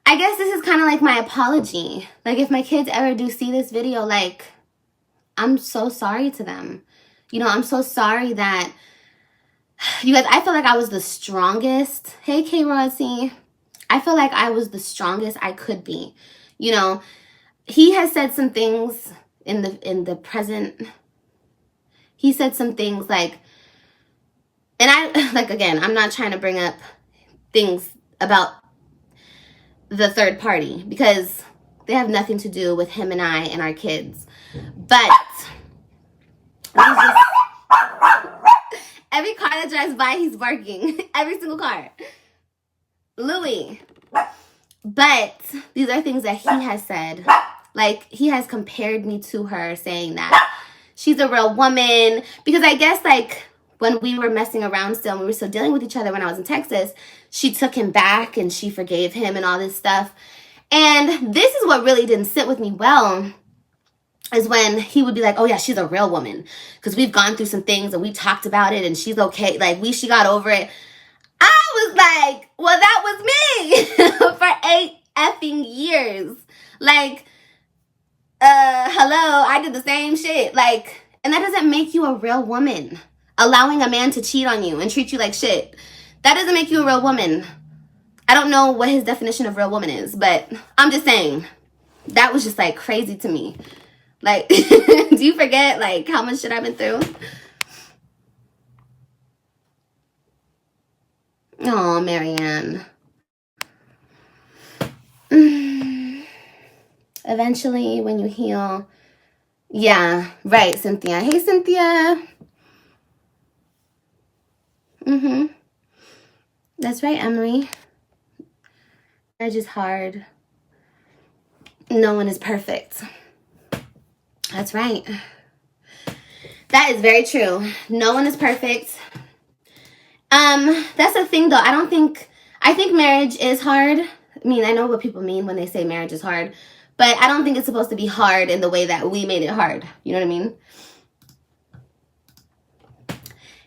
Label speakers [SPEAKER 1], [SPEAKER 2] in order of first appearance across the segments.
[SPEAKER 1] I guess this is kind of like my apology. Like, if my kids ever do see this video, like, I'm so sorry to them. You know, I'm so sorry that, you guys, I feel like I was the strongest. Hey, K-Rod, I feel like I was the strongest I could be. You know, he has said some things in the present. He said some things like, and I, like, again, I'm not trying to bring up things about the third party because they have nothing to do with him and I and our kids. But every car that drives by, he's barking. Every single car. Louis. But these are things that he has said. Like, he has compared me to her, saying that she's a real woman. Because I guess, like, when we were messing around still, and we were still dealing with each other when I was in Texas, she took him back and she forgave him and all this stuff. And this is what really didn't sit with me well, is when he would be like, oh yeah, she's a real woman. Because we've gone through some things and we talked about it and she's okay. Like, she got over it. I was like, well, that was me for 8 effing years. Like, hello, I did the same shit. Like, and that doesn't make you a real woman. Allowing a man to cheat on you and treat you like shit, that doesn't make you a real woman. I don't know what his definition of real woman is, but I'm just saying, that was just, like, crazy to me. Like, do you forget, like, how much shit I've been through? Oh, Marianne. Eventually, when you heal. Yeah, right, Cynthia. Hey, Cynthia. That's right, Emery. Marriage is hard. No one is perfect. That's right. That is very true. No one is perfect. That's the thing, though. I think marriage is hard. I mean, I know what people mean when they say marriage is hard, but I don't think it's supposed to be hard in the way that we made it hard. You know what I mean?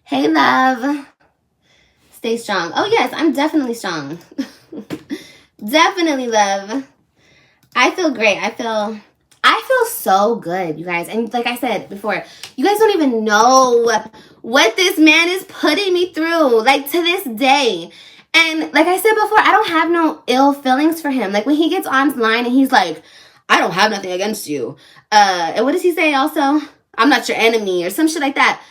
[SPEAKER 1] Hey, love. Stay strong. Oh, yes, I'm definitely strong. Definitely, love. I feel great. I feel so good, you guys. And like I said before, you guys don't even know what this man is putting me through, like, to this day. And like I said before, I don't have no ill feelings for him. Like, when he gets online and he's like, I don't have nothing against you. And what does he say also? I'm not your enemy or some shit like that.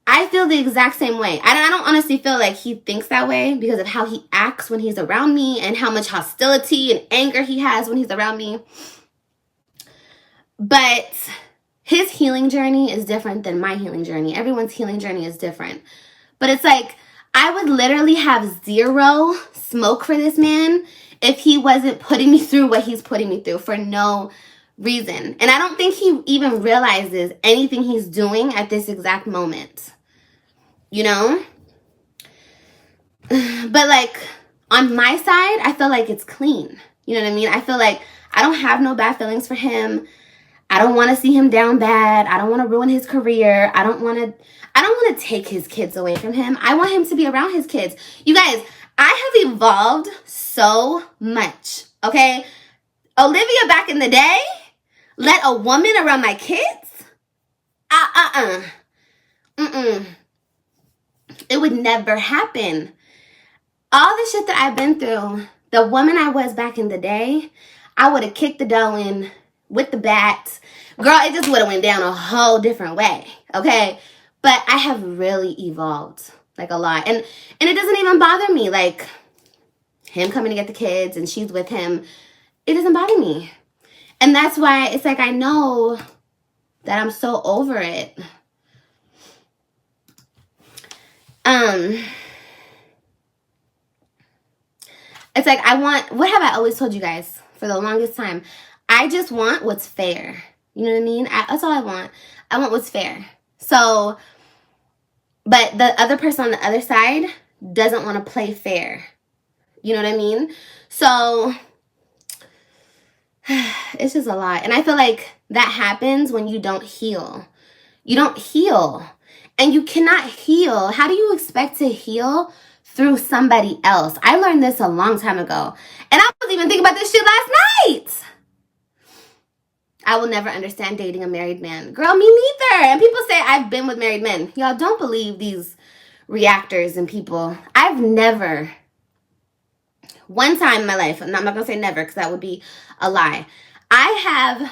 [SPEAKER 1] I feel the exact same way. I don't honestly feel like he thinks that way because of how he acts when he's around me and how much hostility and anger he has when he's around me. But his healing journey is different than my healing journey. Everyone's healing journey is different. But it's like, I would literally have zero smoke for this man if he wasn't putting me through what he's putting me through for no reason. And I don't think he even realizes anything he's doing at this exact moment. You know? But, like, on my side, I feel like it's clean. You know what I mean? I feel like I don't have no bad feelings for him. I don't want to see him down bad. I don't want to ruin his career. I don't want to take his kids away from him. I want him to be around his kids. You guys, I have evolved so much, okay? Olivia back in the day let a woman around my kids? It would never happen. All the shit that I've been through, the woman I was back in the day, I would have kicked the dough in with the bat. Girl, it just would have went down a whole different way, okay? But I have really evolved, like, a lot. And it doesn't even bother me, like, him coming to get the kids and she's with him. It doesn't bother me. And that's why it's like I know that I'm so over it. It's like what have I always told you guys for the longest time? I just want what's fair. You know what I mean? That's all I want. I want what's fair. So, but the other person on the other side doesn't want to play fair. You know what I mean? So, it's just a lot. And I feel like that happens when you don't heal. You don't heal. And you cannot heal. How do you expect to heal through somebody else. I learned this a long time ago. And I was even thinking about this shit last night. I will never understand dating a married man. Girl, me neither. And people say I've been with married men. Y'all don't believe these reactors and people. I've never, one time in my life, and I'm not going to say never because that would be a lie. I have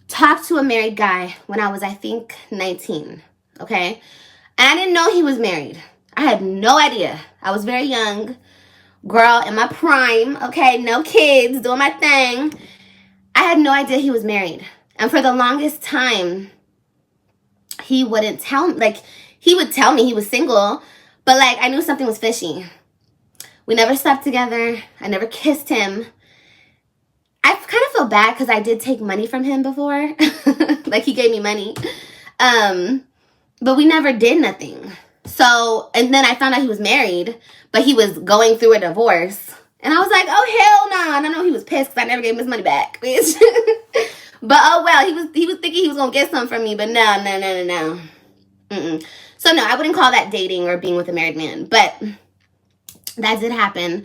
[SPEAKER 1] talked to a married guy when I was, I think, 19. Okay? And I didn't know he was married. I had no idea. I was very young. Girl, in my prime. Okay? No kids. Doing my thing. I had no idea he was married. And for the longest time, he wouldn't tell me. Like, he would tell me he was single, but, like, I knew something was fishy. We never slept together. I never kissed him. I kind of feel bad because I did take money from him before. Like, he gave me money. But we never did nothing. So, and then I found out he was married, but he was going through a divorce. And I was like, oh, hell no. And I know he was pissed because I never gave him his money back, bitch. But, oh, well, he was thinking he was going to get something from me. But no. Mm-mm. So, no, I wouldn't call that dating or being with a married man. But that did happen.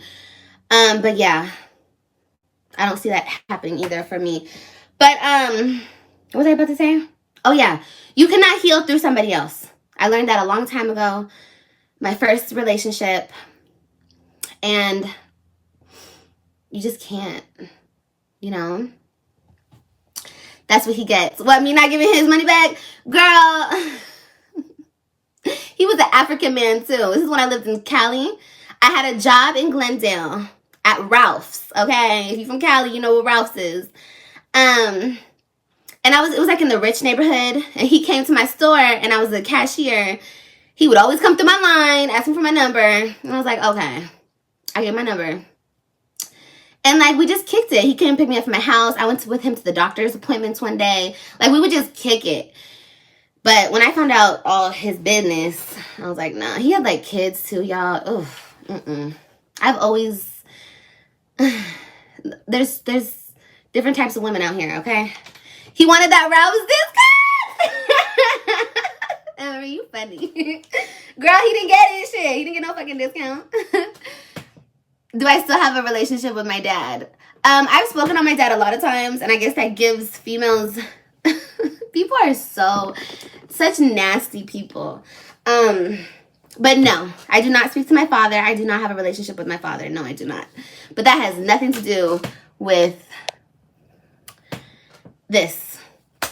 [SPEAKER 1] But, yeah, I don't see that happening either for me. But, what was I about to say? Oh, yeah, you cannot heal through somebody else. I learned that a long time ago. My first relationship. And you just can't, you know. That's what he gets. What, me not giving his money back? Girl, he was an African man, too. This is when I lived in Cali. I had a job in Glendale at Ralph's, okay? If you're from Cali, you know what Ralph's is. And it was like in the rich neighborhood. And he came to my store, and I was a cashier. He would always come through my line, asking for my number. And I was like, okay, I get my number. And, like, we just kicked it. He came and picked me up from my house. I went with him to the doctor's appointments one day. Like, we would just kick it. But when I found out all his business, I was like, nah. He had, like, kids, too, y'all. Oof. Mm-mm. I've always... There's different types of women out here, okay? He wanted that Rose discount! Emily, you funny. Girl, he didn't get it, shit. He didn't get no fucking discount. Do I still have a relationship with my dad? I've spoken on my dad a lot of times, and I guess that gives females... People are such nasty people. But no, I do not speak to my father. I do not have a relationship with my father. No, I do not. But that has nothing to do with this.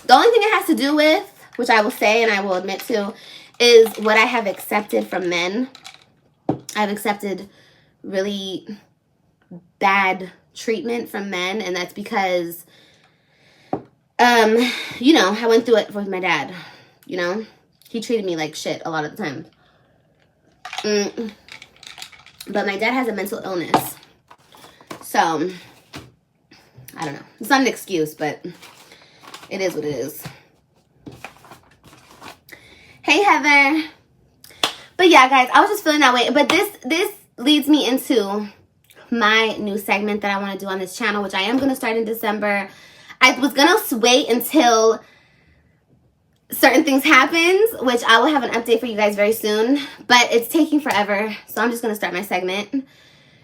[SPEAKER 1] The only thing it has to do with, which I will say and I will admit to, is what I have accepted from men. I've accepted really bad treatment from men, and that's because, you know, I went through it with my dad, you know? He treated me like shit a lot of the time. But my dad has a mental illness. So, I don't know. It's not an excuse, but it is what it is. Hey, Heather. But yeah, guys, I was just feeling that way. But this leads me into my new segment that I want to do on this channel, which I am going to start in December. I was going to wait until certain things happens, which I will have an update for you guys very soon. But it's taking forever, so I'm just going to start my segment.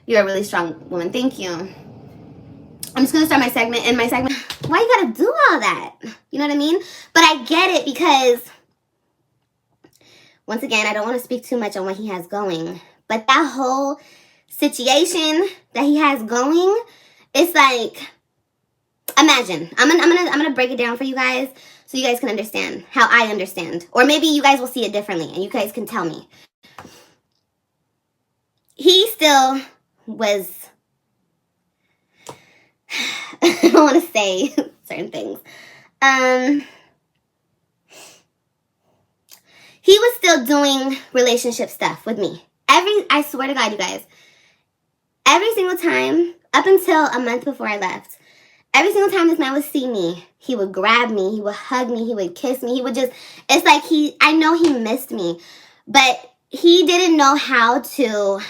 [SPEAKER 1] You're a really strong woman. Thank you. I'm just going to start my segment. And my segment, why you got to do all that? You know what I mean? But I get it because, once again, I don't want to speak too much on what he has going. But that whole situation that he has going, it's like, imagine. I'm gonna break it down for you guys so you guys can understand how I understand. Or maybe you guys will see it differently and you guys can tell me. He still was, I don't want to say certain things. He was still doing relationship stuff with me. I swear to God, you guys, every single time, up until a month before I left, every single time this man would see me, he would grab me, he would hug me, he would kiss me, he would just, it's like I know he missed me, but he didn't know how to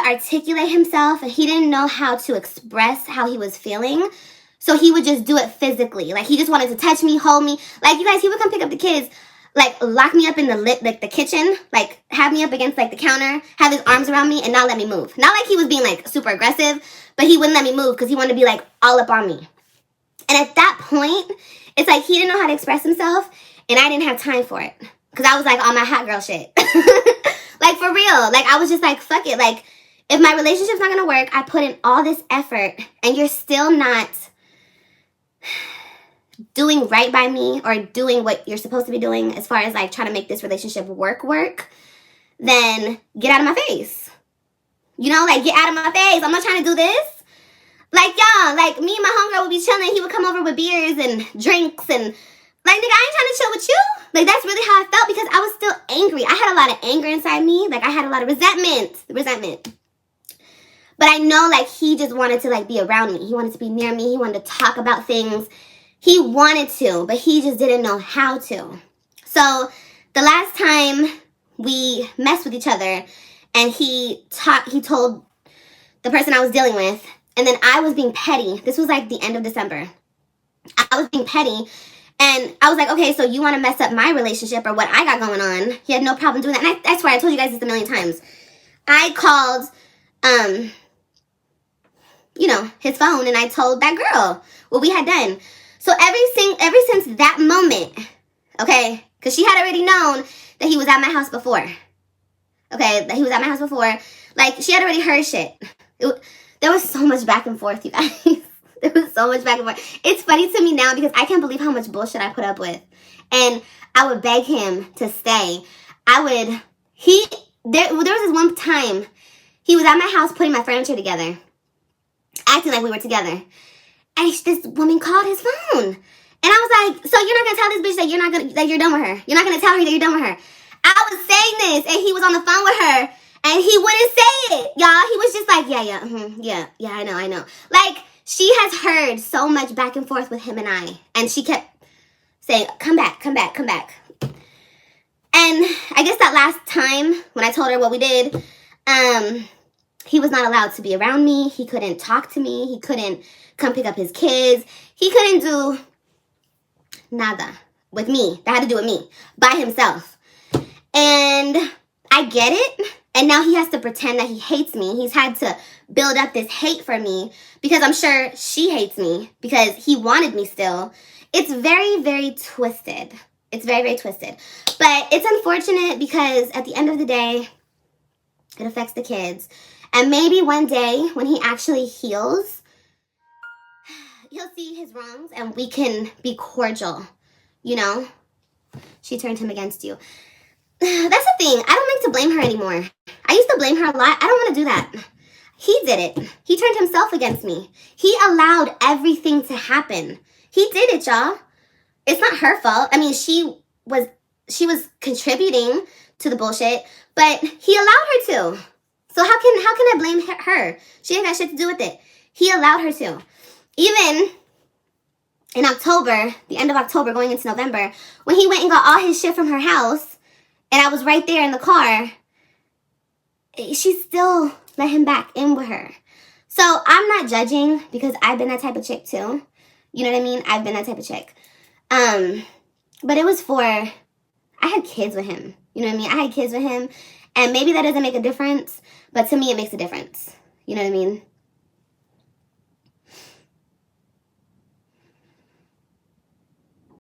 [SPEAKER 1] articulate himself, and he didn't know how to express how he was feeling, so he would just do it physically. Like, he just wanted to touch me, hold me. Like, you guys, he would come pick up the kids. like lock me up in the kitchen, like have me up against like the counter, have his arms around me and not let me move. Not like he was being like super aggressive, but he wouldn't let me move because he wanted to be like all up on me. And at that point, it's like he didn't know how to express himself and I didn't have time for it. Because I was like on my hot girl shit. Like for real. Like I was just like, fuck it. Like if my relationship's not going to work, I put in all this effort and you're still not doing right by me or doing what you're supposed to be doing as far as like trying to make this relationship work, then get out of my face. You know, like get out of my face. I'm not trying to do this. Like, y'all, like me and my homegirl would be chilling. He would come over with beers and drinks and like, nigga, I ain't trying to chill with you. Like, that's really how I felt because I was still angry. I had a lot of anger inside me. Like, I had a lot of resentment. But I know, like, he just wanted to, like, be around me. He wanted to be near me. He wanted to talk about things. He wanted to, but he just didn't know how to. So, the last time we messed with each other and he told the person I was dealing with, and then I was being petty. This was, like, the end of December. I was being petty. And I was like, okay, so you want to mess up my relationship or what I got going on. He had no problem doing that. And I swear, I told you guys this a million times. I called, his phone and I told that girl what we had done. So ever since that moment, okay, because she had already known that he was at my house before. Okay, that he was at my house before. Like, she had already heard shit. There was so much back and forth, you guys. There was so much back and forth. It's funny to me now because I can't believe how much bullshit I put up with. And I would beg him to stay. There was this one time he was at my house putting my furniture together, acting like we were together. And this woman called his phone. And I was like, so you're not going to tell this bitch that you're done with her? You're not going to tell her that you're done with her? I was saying this and he was on the phone with her and he wouldn't say it, y'all. He was just like, yeah, I know. Like, she has heard so much back and forth with him and I. And she kept saying, come back. And I guess that last time when I told her what we did, he was not allowed to be around me. He couldn't talk to me. He couldn't come pick up his kids. He couldn't do nada with me. That had to do with me by himself. And I get it. And now he has to pretend that he hates me. He's had to build up this hate for me because I'm sure she hates me because he wanted me still. It's very, very twisted. It's very, very twisted. But it's unfortunate because at the end of the day, it affects the kids. And maybe one day when he actually heals, he'll see his wrongs and we can be cordial. You know? She turned him against you. That's the thing. I don't like to blame her anymore. I used to blame her a lot. I don't want to do that. He did it. He turned himself against me. He allowed everything to happen. He did it, y'all. It's not her fault. I mean, she was contributing to the bullshit, but he allowed her to. So how can I blame her? She ain't got shit to do with it. He allowed her to. Even in October, the end of October going into November, when he went and got all his shit from her house, and I was right there in the car, she still let him back in with her. So I'm not judging because I've been that type of chick too. You know what I mean? I've been that type of chick. But it was I had kids with him. You know what I mean? I had kids with him. And maybe that doesn't make a difference. But to me, it makes a difference. You know what I mean?